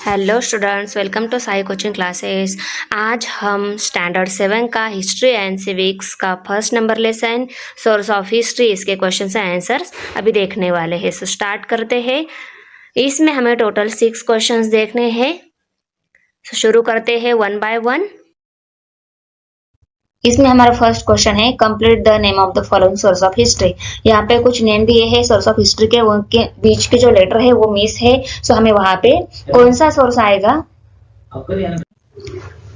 Hello students, welcome to Sai coaching classes. आज हम standard 7 का हिस्ट्री एंड सिविक्स का first number lesson source of history इसके question and answers अभी देखने वाले हैं। सो स्टार्ट करते हैं। इसमें हमें टोटल 6 क्वेश्चंस देखने हैं। सो शुरू करते हैं वन बाय वन। इसमें हमारा फर्स्ट क्वेश्चन है complete the name of the following source of history. यहाँ पे कुछ नेम दिए हैं सोर्स ऑफ हिस्ट्री के, उनके बीच के जो लेटर है वो मिस है। सो हमें वहां पे कौन सा सोर्स आएगा,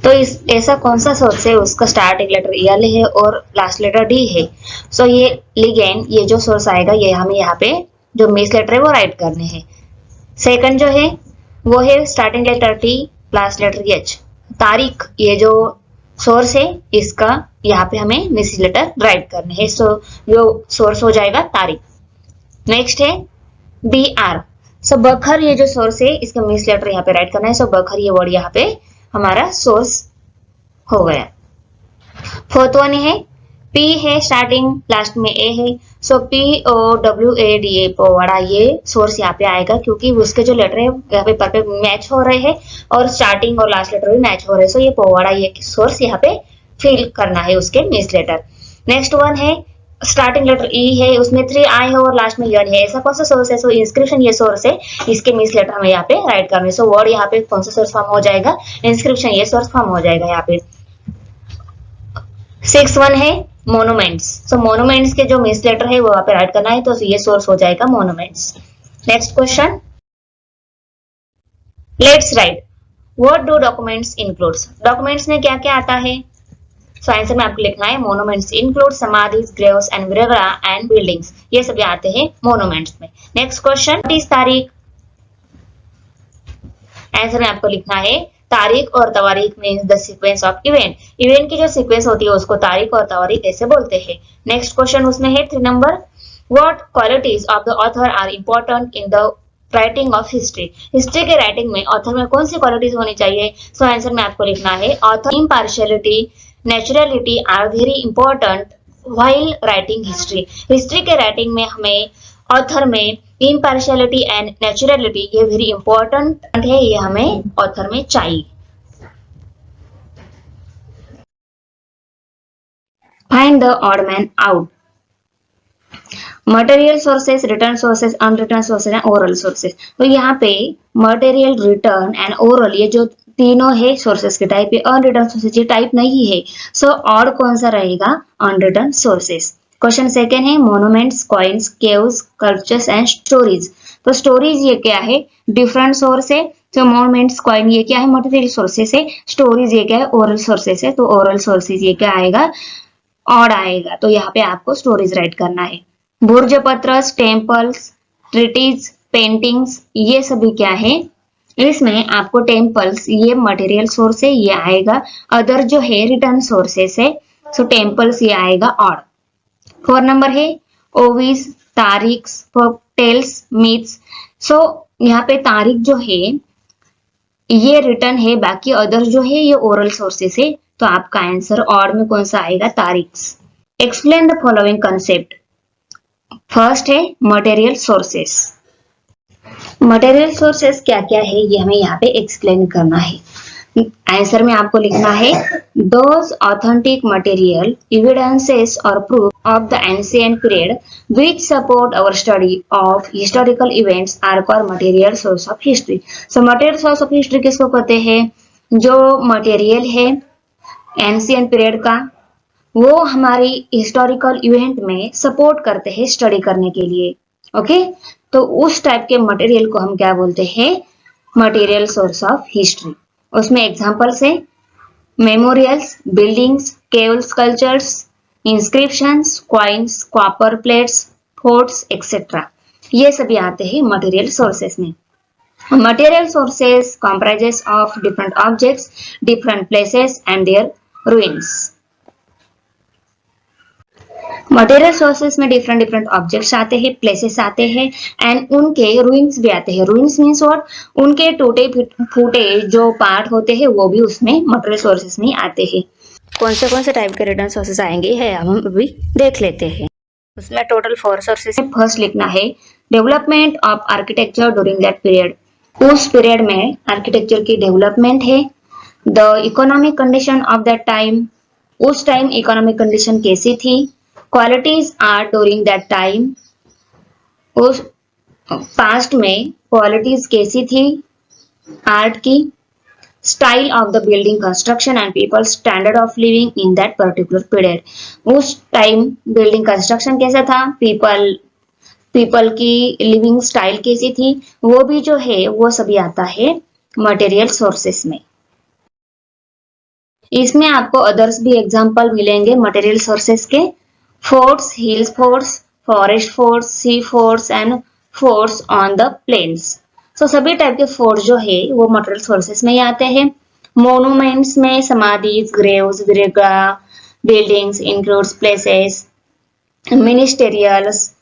तो इस ऐसा कौन सा सोर्स है उसका स्टार्टिंग लेटर एल है और लास्ट लेटर डी है। सो ये लिगेन, ये जो सोर्स आएगा ये हमें यहाँ पे जो मिस लेटर है वो राइट करने हैं। सेकंड जो है वो है starting letter T last letter H. तारीख, ये जो सोर्स है इसका यहाँ पे हमें मिस लेटर राइट करने हैं। सो जो सोर्स हो जाएगा तारीख। नेक्स्ट है बी आर। सो बखर, ये जो सोर्स है इसका मिस लेटर यहाँ पे राइट करना है। सो बखर ये वर्ड यहाँ पे हमारा सोर्स हो गया। फोर्थ वन है पी है, स्टार्टिंग लास्ट में ए है। So P O W A D A powada, ये सोर्स यहाँ पे आएगा क्योंकि उसके जो लेटर है यहाँ पे पर मैच हो रहे हैं और स्टार्टिंग और लास्ट लेटर भी मैच हो रहे हैं। सो ये पोवाड़ा, ये सोर्स यहाँ पे फिल करना है उसके मिस लेटर। नेक्स्ट वन है स्टार्टिंग लेटर ई है, उसमें 3 आई है और लास्ट में यन है। ऐसा कौन सा सोर्स है? सो इंस्क्रिप्शन ये सोर्स है, इसके मिस लेटर हमें यहाँ पे राइट करना है। सो वर्ड यहाँ पे कौन सा सोर्स फॉर्म हो जाएगा? इंस्क्रिप्शन ये सोर्स फॉर्म हो जाएगा यहाँ पे। 6 वन है मोनूमेंट्स। सो मोनूमेंट्स के जो मिस लेटर है वो यहाँ पे राइट करना है, तो ये सोर्स हो जाएगा monuments. Next question, let's write what do documents includes. Documents में क्या क्या आता है? सो आंसर में आपको लिखना है मोनूमेंट्स इंक्लूड समाधिस, ग्रेव्स एंड विरगड़ा एंड बिल्डिंग्स, ये सभी आते हैं मोनूमेंट्स में। नेक्स्ट क्वेश्चन, व्हाट इज तारीख? आंसर में आपको लिखना है तारीख और तवारीख means the sequence of event. Event की जो सीक्वेंस होती है उसको तारीख और तवारीख ऐसे बोलते हैं। नेक्स्ट क्वेश्चन उसमें है 3 number, what qualities of the author are important in the writing of history. History के राइटिंग में ऑथर में कौन सी क्वालिटीज होनी चाहिए? सो आंसर में आपको लिखना है author impartiality, naturality are very important while writing history. History के राइटिंग में हमें ऑथर में इम्पार्शियलिटी एंड नेचुरलिटी ये वेरी इंपॉर्टेंट है, ये हमें ऑथर में चाहिए। Find the odd man out. Material sources, written sources, unwritten sources and oral sources. तो यहाँ पे मटेरियल, रिटर्न एंड ओरल ये जो तीनों है सोर्सेस के टाइप है। अनरिटर्न सोर्सेस ये टाइप नहीं है। सो ऑड कौन सा रहेगा? Unreturned sources. क्वेश्चन सेकेंड है monuments, coins, caves, cultures and stories. तो स्टोरीज ये क्या है? डिफरेंट सोर्स है। तो मोनूमेंट्स, कॉइन ये क्या है? मटेरियल सोर्सेस है। स्टोरीज ये क्या है? ओरल सोर्सेस है। तो ओरल सोर्सेस ये क्या आएगा? ऑड आएगा। तो यहाँ पे आपको स्टोरीज राइट करना है। बुर्ज पत्र, टेम्पल्स, ट्रिटीज, पेंटिंग्स ये सभी क्या है? इसमें आपको टेम्पल्स ये मटेरियल सोर्स है, ये आएगा। अदर जो है रिटर्न सोर्सेस है। सो टेम्पल्स ये आएगा ऑड। 4 नंबर है ओविस, तारीख, टेल्स, मिथ्स। सो यहाँ पे तारीख जो है ये रिटर्न है, बाकी अदर जो है ये ओरल सोर्सेस है। तो आपका आंसर ऑड में कौन सा आएगा? तारीख। Explain the following concept. First है मटेरियल सोर्सेस। मटेरियल सोर्सेस क्या क्या है ये हमें यहाँ पे एक्सप्लेन करना है। आंसर में आपको लिखना है दोज ऑथेंटिक मटेरियल एविडेंसेस और proof of the ancient period which support our study of historical events are called material source of history। so material source of history किसको कहते हैं? जो मटेरियल है एंशिएंट पीरियड का, वो हमारी हिस्टोरिकल इवेंट में सपोर्ट करते हैं स्टडी करने के लिए। ओके, तो उस टाइप के मटेरियल को हम क्या बोलते हैं? Material source of history. उसमें एग्जांपल्स है memorials, buildings, caves, sculptures, inscriptions, coins, copper plates, forts etcetera, ये सभी आते हैं मटेरियल सोर्सेस में। Material sources comprises of different objects, different places and their ruins। Material sources में डिफरेंट डिफरेंट ऑब्जेक्ट्स आते हैं, प्लेसेस आते हैं एंड उनके रूइंस भी आते हैं। रूइंस मीन्स और उनके टूटे फूटे जो पार्ट होते हैं वो भी उसमें मटेरियल सोर्सेस में आते हैं। कौन से टाइप के रिटर्न सोर्सेस आएंगे है हम अभी देख लेते हैं। उसमें टोटल 4 सोर्सेस है। फर्स्ट लिखना है development of architecture during that period. उस पीरियड में आर्किटेक्चर की डेवलपमेंट है। The economic condition of that time, उस टाइम इकोनॉमिक कंडीशन कैसी थी। Qualities art during that time, उस पास्ट में क्वालिटीज कैसी थी आर्ट की। Style of the building construction and people standard of living in that particular period, उस time building construction कैसा था, पीपल पीपल की लिविंग स्टाइल कैसी थी, वो भी जो है वो सभी आता है मटेरियल सोर्सेस में। इसमें आपको अदर्स भी एग्जांपल मिलेंगे मटेरियल सोर्सेस के। Forts, hills forts, forest forts, sea forts and forts on the plains. So सभी टाइप के फोर्ट्स जो है वो मटेरियल सोर्सेस में ही आते हैं। मोनूमेंट्स में समाधिज, ग्रेव्स, दीर्घा, buildings includes palaces, ministerials,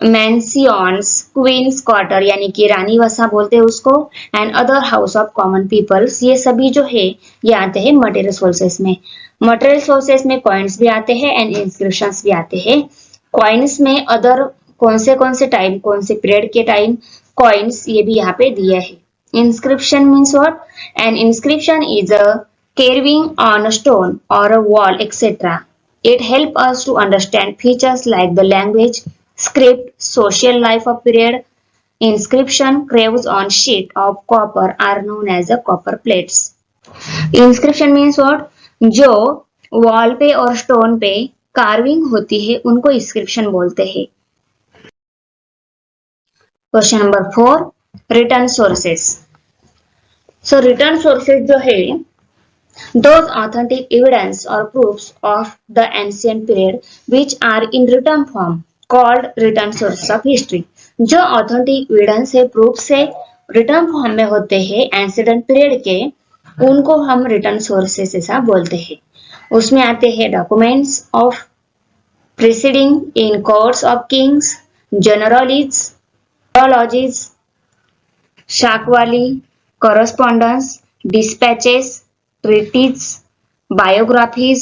mansions, queens quarter यानी कि रानी वसा बोलते हैं उसको, and other house of common peoples, ये सभी जो है ये आते हैं मटेरियल सोर्सेस में। मटेरियल सोर्सेस में कॉइन्स भी आते हैं एंड इंस्क्रिप्शंस भी आते हैं। कॉइन्स में अदर कौन से टाइम, कौन से पीरियड के टाइम कॉइन्स ये भी यहाँ पे दिया है। Inscription means what? N inscription is a carving on a stone or a wall, etc. It helps us to understand features like the language, script, social life of period. Inscription carved on sheet of copper are known as the copper plates. Inscription means what? जो wall पे और stone पे carving होती है उनको inscription बोलते हैं। Question number 4, written sources. So written sources जो है those authentic evidence or proofs of the ancient period which are in written form called written sources of history। जो ऑथेंटिक एविडेंस है, प्रूफ्स है, रिटर्न फॉर्म में होते हैं एंसिडेंट period के, उनको हम रिटर्न सोर्सेस ऐसा बोलते हैं। उसमें आते हैं documents of proceeding in courts of kings, journals, लॉजीज, शाकवाली, correspondence, dispatches, treaties, biographies,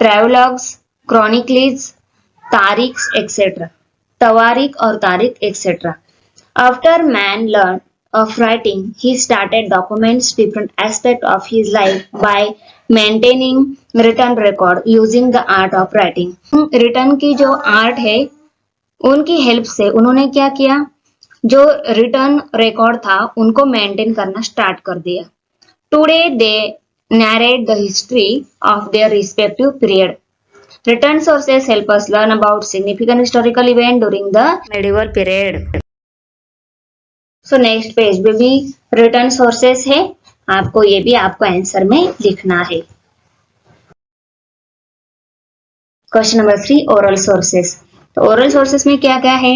travelogues, chronicles, tarikhs, etc. Tawarik or Tariq, etc. After man learned of writing, he started documents different aspects of his life by maintaining written record using the art of writing। Return की जो art है उनकी help से उन्होंने क्या किया, जो return record था उनको मेंटेन करना स्टार्ट कर दिया। Today they narrate the history of their respective period. Written sources help us learn about significant historical event during the medieval period. So next page पे भी रिटर्न सोर्सेस है, आपको ये भी आपको आंसर में लिखना है। Question number 3, oral sources. तो ओरल सोर्सेस में क्या क्या है?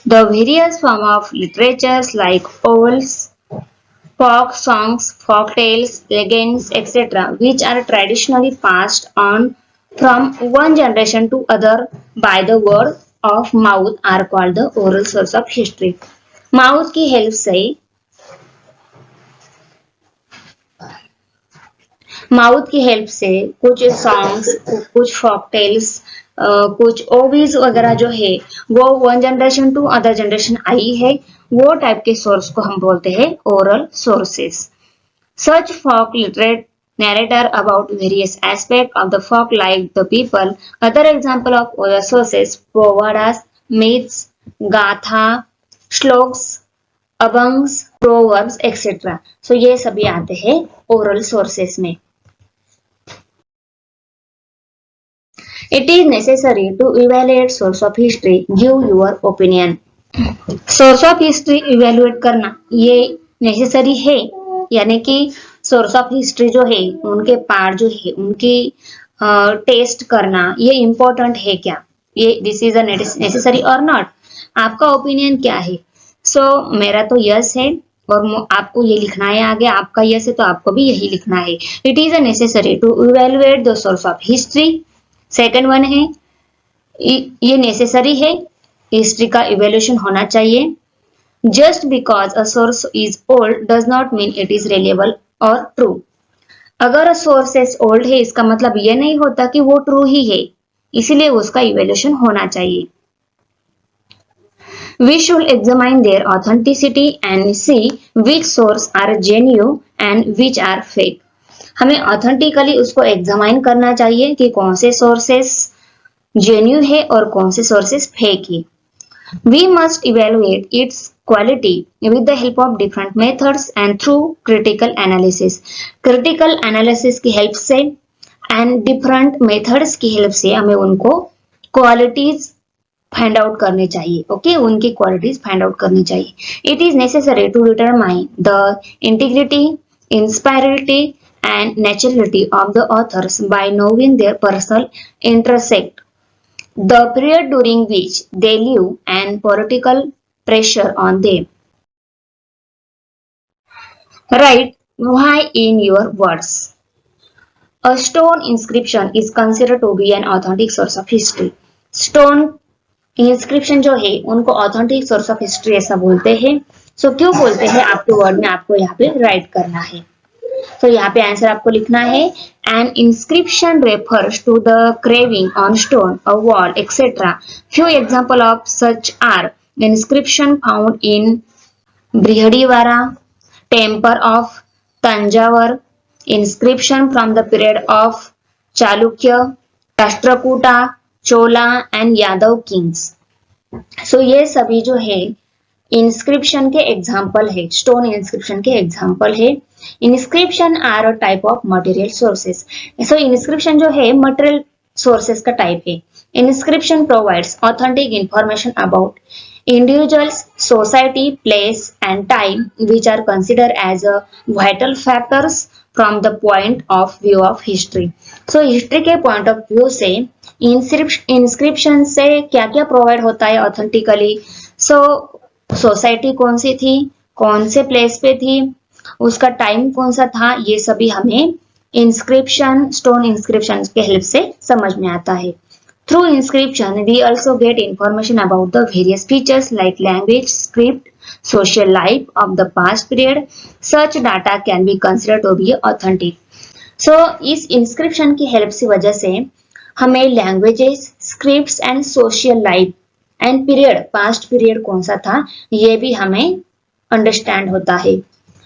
The various form of literatures like odes, folk songs, folk tales, legends, etc., which are traditionally passed on from one generation to other by the word of mouth are called the oral source of history. Mouth की help से, mouth की help से कुछ songs, कुछ folk tales, कुछ ओवीज वगैरह जो है वो one generation to other generation आई है, वो टाइप के सोर्स को हम बोलते हैं oral sources. Such folk literate narrator about various aspects of the folk like the people. Other example of oral sources, proverbs, myths, गाथा, श्लोक्स, अभंग्स, प्रोवर्ब्स, एक्सेट्रा। सो ये सभी आते हैं ओरल सोर्सेस में। It is necessary to evaluate source of history. Give your opinion. Source of history evaluate करना ये necessary है, यानी कि सोर्स ऑफ हिस्ट्री जो है उनके पार्ट जो है उनकी टेस्ट करना ये इम्पोर्टेंट है क्या, ये दिस इज अ नेसेसरी और नॉट। आपका ओपिनियन क्या है? सो मेरा तो यस है और आपको ये लिखना है आगे, आपका यस है तो आपको भी यही लिखना है। It is a necessary to evaluate the source of history. Second one है ये नेसेसरी है, हिस्ट्री का इवेल्यूशन होना चाहिए। Just because a source is old does not mean it is reliable और ट्रू। अगर सोर्सेस ओल्ड है इसका मतलब यह नहीं होता कि वो ट्रू ही है, इसीलिए उसका इवेल्यूशन होना चाहिए। We should examine their authenticity and see which source are genuine and which are fake. हमें ऑथेंटिकली उसको एग्जामाइन करना चाहिए कि कौन से सोर्सेस जेन्यू है और कौन से सोर्सेस फेक है. We must evaluate its quality with the help of different methods and through critical analysis. Critical analysis की हेल्प से एंड डिफरेंट मेथड्स की हेल्प से हमें उनको क्वालिटीज फाइंड आउट करनी चाहिए. ओके, उनकी क्वालिटीज फाइंड आउट करनी चाहिए. It is necessary to determine the integrity, impartiality and naturality of the authors by knowing their personal intersect, the period during which they live and political pressure on them. Write why in your words. A stone inscription is considered to be an authentic source of history. Stone inscription जो है उनको authentic source of history ऐसा बोलते हैं. So क्यों बोलते हैं आपके वर्ड में आपको यहाँ पे राइट करना है. तो यहाँ पे आंसर आपको लिखना है. An inscription refers to the carving on stone, a wall, etc. Few examples of such are inscription found in Brihadivara, Temple of Tanjavur, inscription from the period of Chalukya, Rashtrakuta, Chola and Yadav kings. So ये सभी जो है inscription के example है, stone inscription के example है. Inscription are a type of material sources. So inscription जो है मटेरियल सोर्सेस का टाइप है. Inscription provides authentic information about individuals, society, place and time which are considered as a vital factors from the point of view of history. So history के point of view से inscription से क्या क्या provide होता है authentically. सो society कौन सी थी, कौन से प्लेस पे थी, उसका टाइम कौन सा था, ये सभी हमें इंस्क्रिप्शन, स्टोन इंस्क्रिप्शन के हेल्प से समझ में आता है. Through inscription, we also get information about the various features like language, script, social life of the past period. Such data can be considered to be authentic. So, इस inscription की help से वजह से हमें languages, scripts and social life and period, past period कौन सा था, ये भी हमें understand होता है.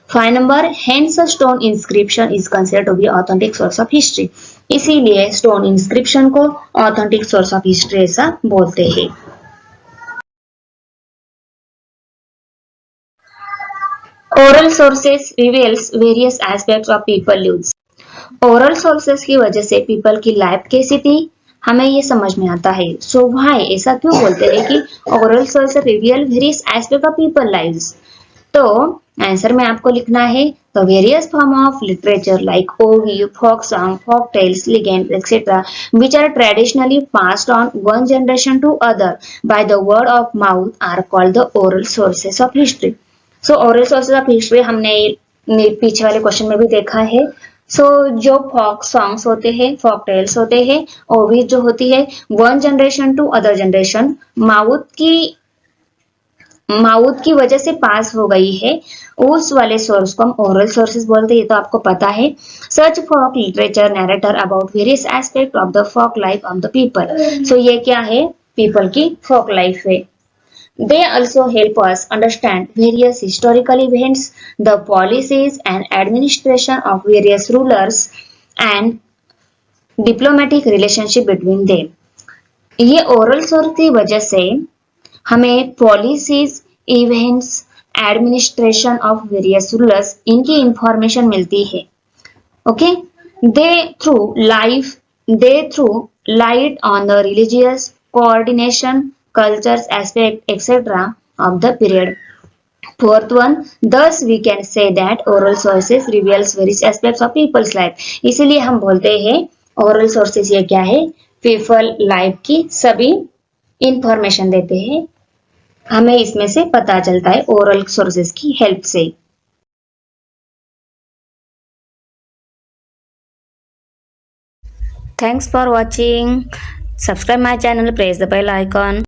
5 number, hence a stone inscription is considered to be authentic source of history. इसीलिए स्टोन इंस्क्रिप्शन को ऑथेंटिक सोर्स ऑफ हिस्ट्री ऐसा बोलते हैं. Oral sources reveals various aspects of people lives. Oral sources की वजह से पीपल की लाइफ कैसी थी हमें ये समझ में आता है. सो व्हाई ऐसा क्यों बोलते हैं कि oral sources reveal various aspect of people lives. तो आंसर में आपको लिखना है the various form of literature like ovi, folk song, folk tales, legends, etc. which are traditionally passed on one generation to other by the word of mouth are called the oral sources of history. So oral sources of history हमने पीछे वाले question में भी देखा है. सो जो folk songs होते हैं, फोक टेल्स होते हैं, ओवी जो होती है one generation to other generation, mouth की वजह से पास हो गई है, उस वाले सोर्स को हम ओरल सोर्सेस बोलते हैं. ये तो आपको पता है. Such folk literature narrator about various aspect of the folk life of the people. So ये क्या है, पीपल की फोक लाइफ है. They also help us understand various historical events, the policies and administration of various rulers and diplomatic relationship between them. ये oral source की वजह से हमें policies, events, administration of various rulers इनकी information मिलती है. Okay, they throw light on the religious coordination, cultures aspect etcetera of the period. Fourth one, thus we can say that oral sources reveals various aspects of people's life. इसीलिए हम बोलते हैं oral sources ये क्या है, people life की सभी information देते हैं. हमें इसमें से पता चलता है ओरल सोर्सेज की हेल्प से. Thanks for watching. Subscribe my channel, press the bell icon.